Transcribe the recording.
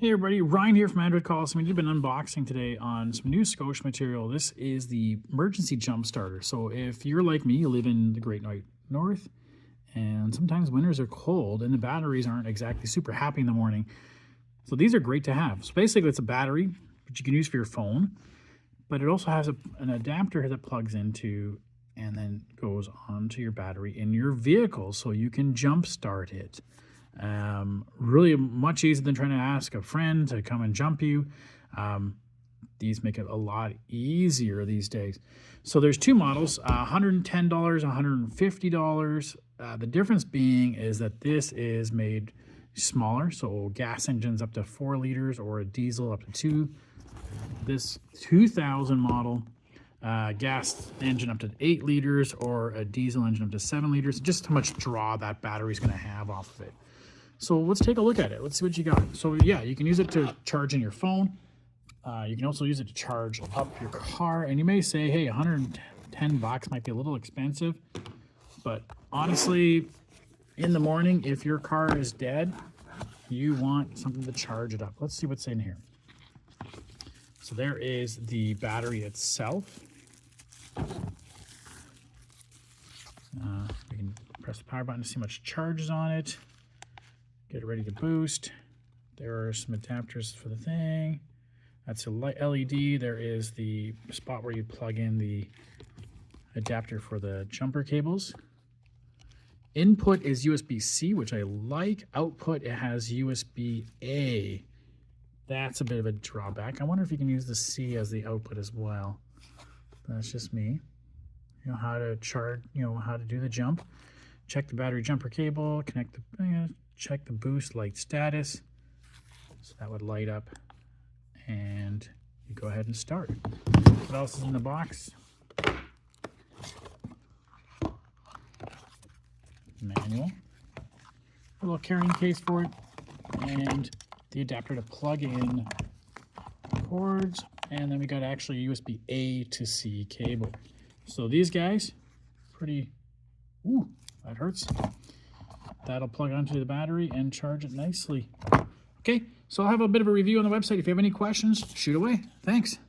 Hey everybody, Ryan here from Android Calls. We've been unboxing today on some new Scosche material. This is the emergency jump starter. So if you're like me, you live in the Great White North, and sometimes winters are cold and the batteries aren't exactly super happy in the morning. So these are great to have. So basically it's a battery, which you can use for your phone, but it also has an adapter that plugs into and then goes onto your battery in your vehicle so you can jump start it. Really much easier than trying to ask a friend to come and jump you. These make it a lot easier these days. So there's two models, $110, $150. The difference being is that this is made smaller, so gas engines up to 4 liters or a diesel up to 2. This 2000 model, gas engine up to 8 liters or a diesel engine up to 7 liters. Just how much draw that battery is going to have off of it. So let's take a look at it. Let's see what you got. So yeah, you can use it to charge in your phone. You can also use it to charge up your car. And you may say, hey, 110 bucks might be a little expensive. But honestly, in the morning, if your car is dead, you want something to charge it up. Let's see what's in here. So there is the battery itself. We can press the power button to see how much charge is on it. Get it ready to boost. There are some adapters for the thing. That's a light LED. There is the spot where you plug in the adapter for the jumper cables. Input is USB-C, which I like. Output, it has USB-A. That's a bit of a drawback. I wonder if you can use the C as the output as well. That's just me. You know how to charge, how to do the jump. Check the battery jumper cable, connect the, check the boost light status. So that would light up and you go ahead and start. What else is in the box? Manual. A little carrying case for it. And the adapter to plug in cords. And then we got actually a USB A to C cable. So these guys, pretty, ooh, that hurts. That'll plug onto the battery and charge it nicely. Okay, so I'll have a bit of a review on the website. If you have any questions, shoot away. Thanks.